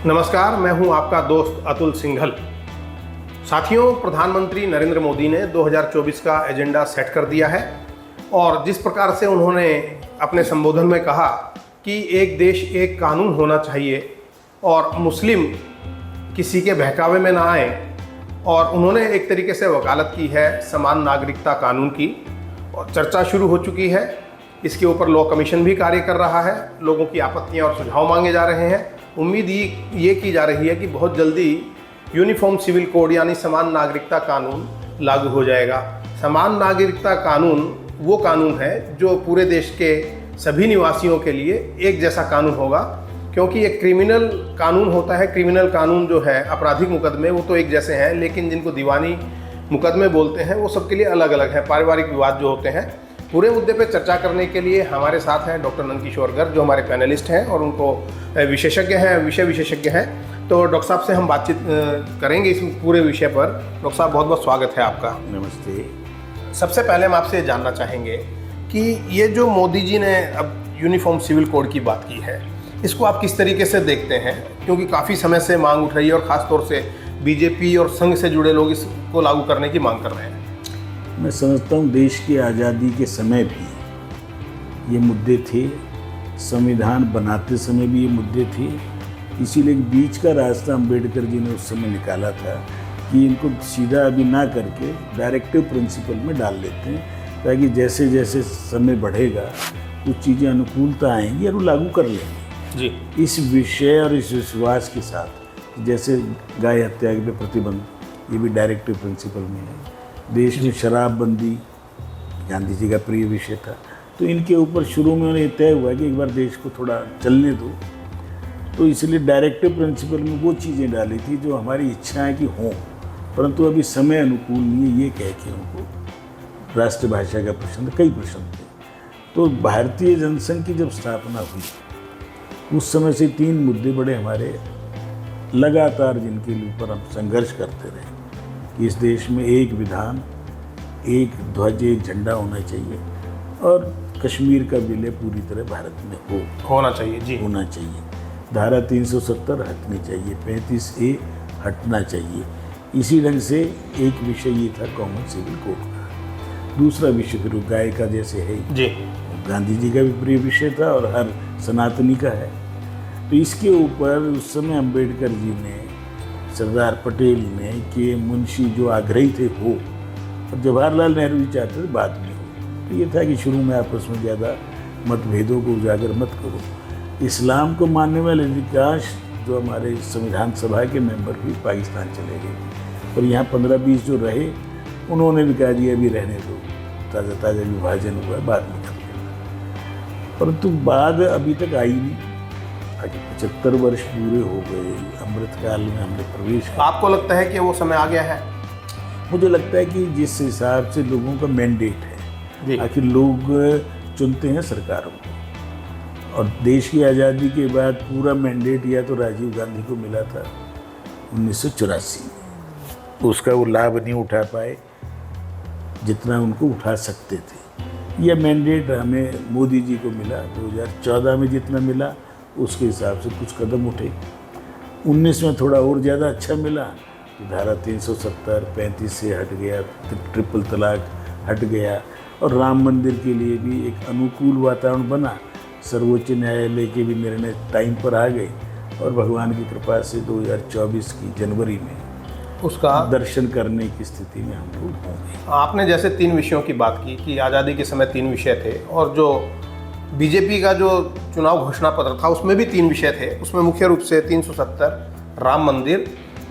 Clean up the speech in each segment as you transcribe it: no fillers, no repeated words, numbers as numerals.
नमस्कार, मैं हूं आपका दोस्त अतुल सिंघल। साथियों, प्रधानमंत्री नरेंद्र मोदी ने 2024 का एजेंडा सेट कर दिया है और जिस प्रकार से उन्होंने अपने संबोधन में कहा कि एक देश एक कानून होना चाहिए और मुस्लिम किसी के बहकावे में ना आए, और उन्होंने एक तरीके से वकालत की है समान नागरिकता कानून की, और चर्चा शुरू हो चुकी है। इसके ऊपर लॉ कमीशन भी कार्य कर रहा है, लोगों की आपत्तियां और सुझाव मांगे जा रहे हैं। उम्मीद ये की जा रही है कि बहुत जल्दी यूनिफॉर्म सिविल कोड यानी समान नागरिकता कानून लागू हो जाएगा। समान नागरिकता कानून वो कानून है जो पूरे देश के सभी निवासियों के लिए एक जैसा कानून होगा, क्योंकि ये क्रिमिनल कानून होता है। क्रिमिनल कानून जो है, आपराधिक मुकदमे, वो तो एक जैसे हैं, लेकिन जिनको दीवानी मुकदमे बोलते हैं वो सबके लिए अलग अलग है। पारिवारिक विवाद जो होते हैं, पूरे मुद्दे पे चर्चा करने के लिए हमारे साथ हैं डॉक्टर नंदकिशोर गर्ग, जो हमारे पैनलिस्ट हैं और उनको विशेषज्ञ हैं, विषय विशेषज्ञ हैं। तो डॉक्टर साहब से हम बातचीत करेंगे इस पूरे विषय पर। डॉक्टर साहब, बहुत बहुत स्वागत है आपका। नमस्ते। सबसे पहले हम आपसे जानना चाहेंगे कि ये जो मोदी जी ने अब यूनिफॉर्म सिविल कोड की बात की है, इसको आप किस तरीके से देखते हैं? क्योंकि काफ़ी समय से मांग उठ रही है और ख़ासतौर से बीजेपी और संघ से जुड़े लोग इसको लागू करने की मांग कर रहे हैं। मैं समझता हूँ देश की आज़ादी के समय भी ये मुद्दे थे, संविधान बनाते समय भी ये मुद्दे थे। इसीलिए बीच का रास्ता अम्बेडकर जी ने उस समय निकाला था कि इनको सीधा अभी ना करके डायरेक्टिव प्रिंसिपल में डाल लेते हैं, ताकि जैसे जैसे समय बढ़ेगा कुछ चीज़ें अनुकूलता आएंगी और वो लागू कर लेंगे जी। इस विषय और इस विश्वास के साथ, जैसे गाय हत्या पे प्रतिबंध, ये भी डायरेक्टिव प्रिंसिपल में है। देश में शराबबंदी गांधी जी का प्रिय विषय था, तो इनके ऊपर शुरू में उन्हें तय हुआ कि एक बार देश को थोड़ा चलने दो, तो इसलिए डायरेक्टिव प्रिंसिपल में वो चीज़ें डाली थी जो हमारी इच्छाएं कि हों, परंतु अभी समय अनुकूल नहीं है, ये कह के उनको राष्ट्रभाषा का प्रश्न, कई प्रश्न थे। तो भारतीय जनसंघ की जब स्थापना हुई उस समय से 3 मुद्दे बड़े हमारे लगातार, जिनके ऊपर हम संघर्ष करते रहे कि इस देश में एक विधान, एक ध्वज, एक झंडा होना चाहिए और कश्मीर का विलय पूरी तरह भारत में होना चाहिए जी, होना चाहिए। धारा 370 हटनी चाहिए, 35A हटना चाहिए। इसी ढंग से एक विषय ये था कॉमन सिविल कोड का। दूसरा विषय फिर गाय का जैसे है जी, गांधी जी का भी प्रिय विषय था और हर सनातनी का है। तो इसके ऊपर उस समय अम्बेडकर जी ने, सरदार पटेल ने, कि मुंशी जो आग्रही थे वो, और जवाहरलाल नेहरू जी चाहते थे बाद में हो। तो ये था कि शुरू में आपस में ज़्यादा मतभेदों को उजागर मत करो। इस्लाम को मानने वाले अधिकांश जो हमारे संविधान सभा के मेंबर भी पाकिस्तान चले गए, और यहाँ 15-20 जो रहे उन्होंने भी कहा दिया अभी रहने दो, ताज़ा ताज़ा विभाजन हुआ बाद में कर लेना। परंतु बाद अभी तक आई नहीं। आगे 75 वर्ष पूरे हो गए, अमृतकाल में हमने प्रवेश किया। आपको लगता है कि वो समय आ गया है? मुझे लगता है कि जिस हिसाब से लोगों का मैंडेट है, आखिर लोग चुनते हैं सरकारों को, और देश की आज़ादी के बाद पूरा मैंडेट या तो राजीव गांधी को मिला था 1984 में, उसका वो लाभ नहीं उठा पाए जितना उनको उठा सकते थे। यह मैंडेट हमें मोदी जी को मिला 2014 में, जितना मिला उसके हिसाब से कुछ कदम उठे। 19 में थोड़ा और ज़्यादा अच्छा मिला, तो धारा 370, 35 से हट गया, ट्रिपल तलाक हट गया, और राम मंदिर के लिए भी एक अनुकूल वातावरण बना। सर्वोच्च न्यायालय के भी निर्णय टाइम पर आ गए, और भगवान की कृपा से 2024 की जनवरी में उसका दर्शन करने की स्थिति में हम लोग होंगे। आपने जैसे 3 विषयों की बात की कि आज़ादी के समय 3 विषय थे, और जो बीजेपी का जो चुनाव घोषणा पत्र था उसमें भी 3 विषय थे। उसमें मुख्य रूप से 370, राम मंदिर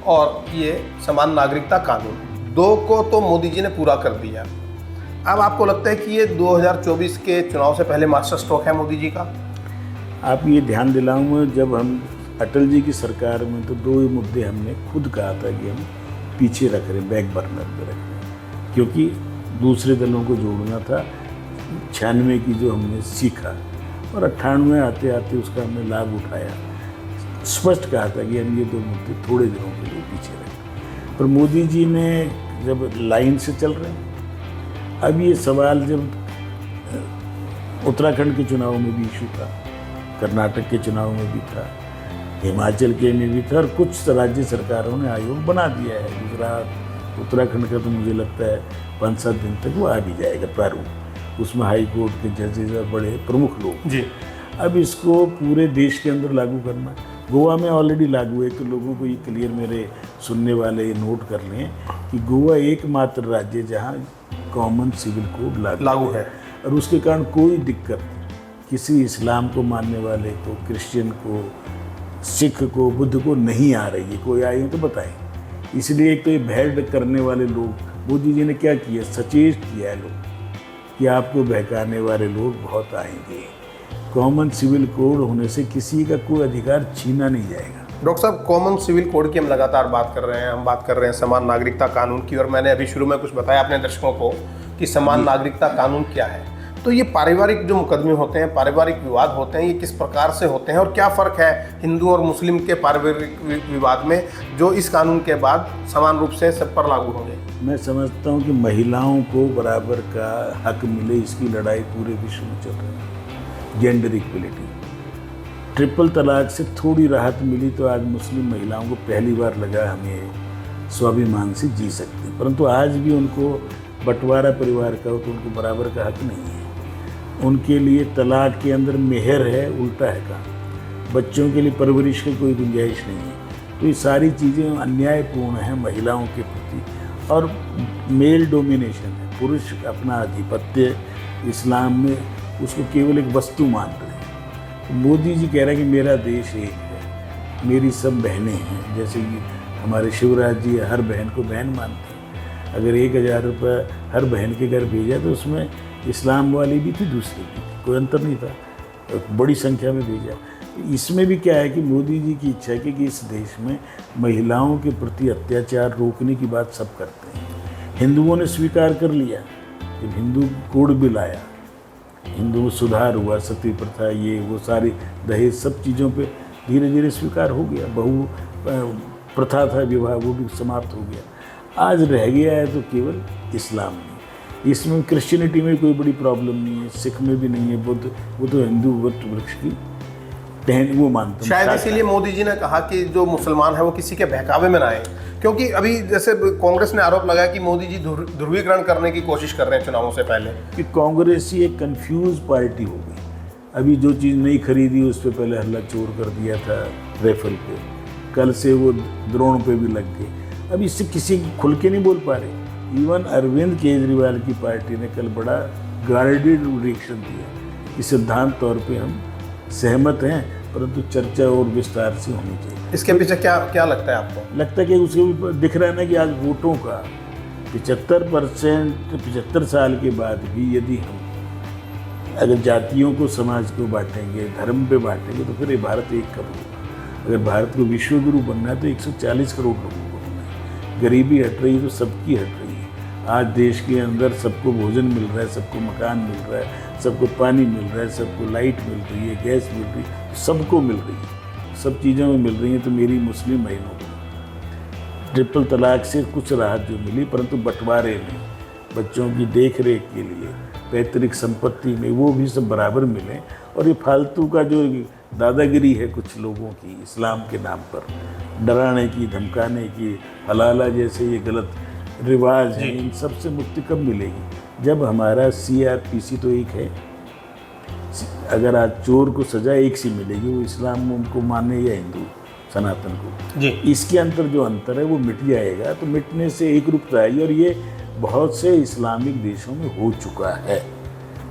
और ये समान नागरिकता कानून, 2 को तो मोदी जी ने पूरा कर दिया। अब आपको लगता है कि ये 2024 के चुनाव से पहले मास्टर स्ट्रोक है मोदी जी का? आप ये ध्यान दिलाऊंगा, जब हम अटल जी की सरकार में तो 2 मुद्दे हमने खुद कहा था कि हम पीछे रख रहे हैं, बैक बर्नर पर रख रहे हैं, क्योंकि दूसरे दलों को जोड़ना था। 96 की जो हमने सीखा और 98 आते आते उसका हमने लाभ उठाया। स्पष्ट कहा था कि हम ये 2 मुद्दे थोड़े दिनों के लिए पीछे रखें, पर मोदी जी ने जब लाइन से चल रहे हैं। अब ये सवाल जब उत्तराखंड के चुनाव में भी इशू था, कर्नाटक के चुनाव में भी था, हिमाचल के में भी था और कुछ राज्य सरकारों ने आयोग बना दिया है। गुजरात, उत्तराखंड का तो मुझे लगता है 5-7 दिन तक वो आ भी जाएगा प्रारूप। उसमें हाई कोर्ट के जजेस और बड़े प्रमुख लोग जी। अब इसको पूरे देश के अंदर लागू करना। गोवा में ऑलरेडी लागू है, तो लोगों को ये क्लियर, मेरे सुनने वाले ये नोट कर लें कि गोवा एकमात्र राज्य जहाँ कॉमन सिविल कोड लागू है और उसके कारण कोई दिक्कत किसी इस्लाम को मानने वाले को, क्रिश्चियन को, सिख को, बुद्ध को नहीं आ रही है। कोई आए तो बताएं। इसलिए एक तो ये भैर करने वाले लोग, मोदी जी ने क्या किया, सचेत किया है लोग कि आपको बहकाने वाले लोग बहुत आएंगे। कॉमन सिविल कोड होने से किसी का कोई अधिकार छीना नहीं जाएगा। डॉक्टर साहब, कॉमन सिविल कोड की हम लगातार बात कर रहे हैं, हम बात कर रहे हैं समान नागरिकता कानून की, और मैंने अभी शुरू में कुछ बताया अपने दर्शकों को कि समान नागरिकता कानून क्या है। तो ये पारिवारिक जो मुकदमे होते हैं, पारिवारिक विवाद होते हैं, ये किस प्रकार से होते हैं और क्या फ़र्क है हिंदू और मुस्लिम के पारिवारिक विवाद में, जो इस कानून के बाद समान रूप से सब पर लागू होंगे? मैं समझता हूँ कि महिलाओं को बराबर का हक मिले, इसकी लड़ाई पूरे विश्व में चल रही है। जेंडर इक्वलिटी, ट्रिपल तलाक से थोड़ी राहत मिली तो आज मुस्लिम महिलाओं को पहली बार लगा हमें स्वाभिमान से जी सकते, परंतु आज भी उनको बंटवारा परिवार का हो तो उनको बराबर का हक नहीं है। उनके लिए तलाक के अंदर मेहर है, उल्टा है काम। बच्चों के लिए परवरिश की कोई गुंजाइश नहीं है। तो ये सारी चीज़ें अन्यायपूर्ण हैं महिलाओं के प्रति, और मेल डोमिनेशन है, पुरुष अपना आधिपत्य इस्लाम में उसको केवल एक वस्तु मान रहे हैं। तो मोदी जी कह रहे हैं कि मेरा देश एक है, मेरी सब बहनें हैं, जैसे कि हमारे शिवराज जी हर बहन को बहन मानते हैं। अगर 1000 रुपये हर बहन के घर भेजा तो उसमें इस्लाम वाली भी थी, दूसरी भी थी, कोई अंतर नहीं था, बड़ी संख्या में भेजा। इसमें भी क्या है कि मोदी जी की इच्छा है कि इस देश में महिलाओं के प्रति अत्याचार रोकने की बात सब करते हैं। हिंदुओं ने स्वीकार कर लिया, जब हिंदू कोड बिल आया, हिंदू में सुधार हुआ, सती प्रथा, ये वो सारी दहेज सब चीज़ों पे धीरे धीरे स्वीकार हो गया। बहु प्रथा था विवाह, वो भी समाप्त हो गया। आज रह गया है तो केवल इस्लाम में। इसमें क्रिश्चियनिटी में कोई बड़ी प्रॉब्लम नहीं है, सिख में भी नहीं है, बुद्ध वो तो हिंदू वट वृक्ष की टहनी वो मानते हैं। शायद इसीलिए मोदी जी ने कहा कि जो मुसलमान है वो किसी के बहकावे में ना आए, क्योंकि अभी जैसे कांग्रेस ने आरोप लगाया कि मोदी जी ध्रुवीकरण करने की कोशिश कर रहे हैं चुनावों से पहले। कि कांग्रेस ही एक कंफ्यूज पार्टी हो गई। अभी जो चीज़ नहीं खरीदी उस पर पहले हल्ला चोर कर दिया था रेफल पे, कल से वो ड्रोन पे भी लग गए। अब इससे किसी खुल के नहीं बोल पा रहे। इवन अरविंद केजरीवाल की पार्टी ने कल बड़ा गार्डेड रिएक्शन दिया कि सिद्धांत तौर पे हम सहमत हैं, परंतु चर्चा और विस्तार से होनी चाहिए। इसके पीछे क्या लगता है आपको? लगता है कि उसके भी दिख रहा है ना कि आज वोटों का 75%, 75 साल के बाद भी यदि हम अगर जातियों को, समाज को बांटेंगे, धर्म पे बांटेंगे, तो फिर ये भारत एक कब होगा। अगर भारत को विश्व गुरु बनना है तो 140 करोड़ लोगों को बनना है। गरीबी हट रही है तो सबकी हट रही है। आज देश के अंदर सबको भोजन मिल रहा है, सबको मकान मिल रहा है, सबको पानी मिल रहा है, सबको लाइट मिल रही है, गैस मिल रही है, सबको मिल रही है, सब चीज़ों में मिल रही हैं। तो मेरी मुस्लिम बहनों को ट्रिपल तलाक से कुछ राहत जो मिली, परंतु बंटवारे में, बच्चों की देख रेख के लिए, पैतृक संपत्ति में, वो भी सब बराबर मिले। और ये फालतू का जो दादागिरी है कुछ लोगों की इस्लाम के नाम पर, डराने की, धमकाने की, हलाला जैसे ये गलत रिवाज हैं, इन सब से मुक्ति कब मिलेगी? जब हमारा CRPC तो एक है। अगर आज चोर को सजा एक सी मिलेगी, वो इस्लाम उनको माने या हिंदू सनातन को जी, इसके अंदर जो अंतर है वो मिट जाएगा। तो मिटने से एक रूपता आएगी, और ये बहुत से इस्लामिक देशों में हो चुका है।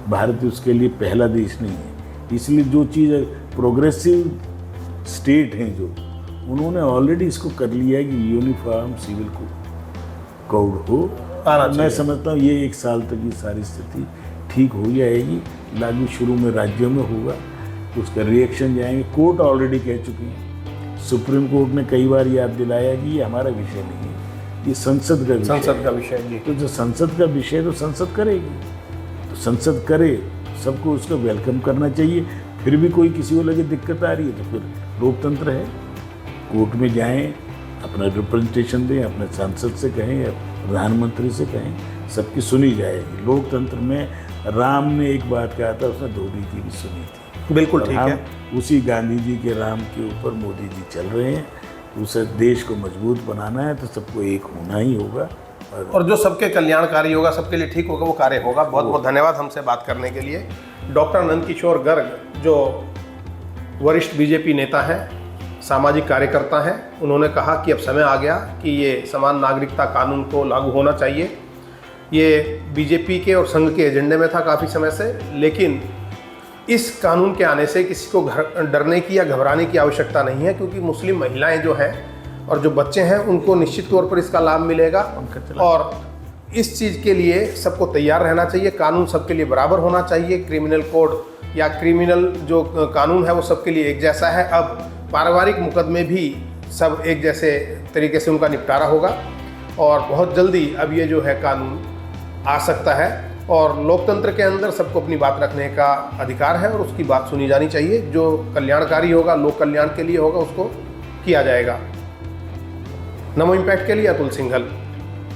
भारत उसके लिए पहला देश नहीं है। इसलिए जो चीज़ प्रोग्रेसिव स्टेट हैं जो, उन्होंने ऑलरेडी इसको कर लिया है कि यूनिफॉर्म सिविल कोड हो। मैं समझता हूँ ये 1 साल तक ये सारी स्थिति ठीक हो जाएगी। लागू शुरू में राज्यों में होगा, उसका रिएक्शन जाएंगे। कोर्ट ऑलरेडी कह चुकी है, सुप्रीम कोर्ट ने कई बार याद दिलाया कि ये हमारा विषय नहीं है, ये संसद का विषय है। तो जो संसद का विषय तो संसद करेगी, तो संसद करे, सबको उसका वेलकम करना चाहिए। फिर भी कोई किसी को लगे दिक्कत आ रही है तो फिर लोकतंत्र है, कोर्ट में जाएं, अपना रिप्रेजेंटेशन दें, अपने सांसद से कहें या प्रधानमंत्री से कहें, सबकी सुनी जाएगी। लोकतंत्र में राम ने एक बात कहा था, उसने धोबी की भी सुनी थी। बिल्कुल और ठीक हम है। उसी गांधी जी के राम के ऊपर मोदी जी चल रहे हैं। उसे देश को मजबूत बनाना है तो सबको एक होना ही होगा। और जो सबके कल्याणकारी होगा, सबके लिए ठीक होगा, वो कार्य होगा। बहुत बहुत धन्यवाद हमसे बात करने के लिए। डॉक्टर नंदकिशोर गर्ग जो वरिष्ठ बीजेपी नेता हैं, सामाजिक कार्यकर्ता हैं, उन्होंने कहा कि अब समय आ गया कि ये समान नागरिकता कानून को लागू होना चाहिए। ये बीजेपी के और संघ के एजेंडे में था काफ़ी समय से, लेकिन इस कानून के आने से किसी को डरने की या घबराने की आवश्यकता नहीं है, क्योंकि मुस्लिम महिलाएं जो हैं और जो बच्चे हैं उनको निश्चित तौर पर इसका लाभ मिलेगा। और इस चीज़ के लिए सबको तैयार रहना चाहिए। कानून सबके लिए बराबर होना चाहिए। क्रिमिनल कोड या क्रिमिनल जो कानून है वो सबके लिए एक जैसा है। अब पारिवारिक मुकदमे भी सब एक जैसे तरीके से उनका निपटारा होगा और बहुत जल्दी अब ये जो है कानून आ सकता है। और लोकतंत्र के अंदर सबको अपनी बात रखने का अधिकार है और उसकी बात सुनी जानी चाहिए। जो कल्याणकारी होगा, लोक कल्याण के लिए होगा, उसको किया जाएगा। नमो इम्पैक्ट के लिए अतुल सिंघल।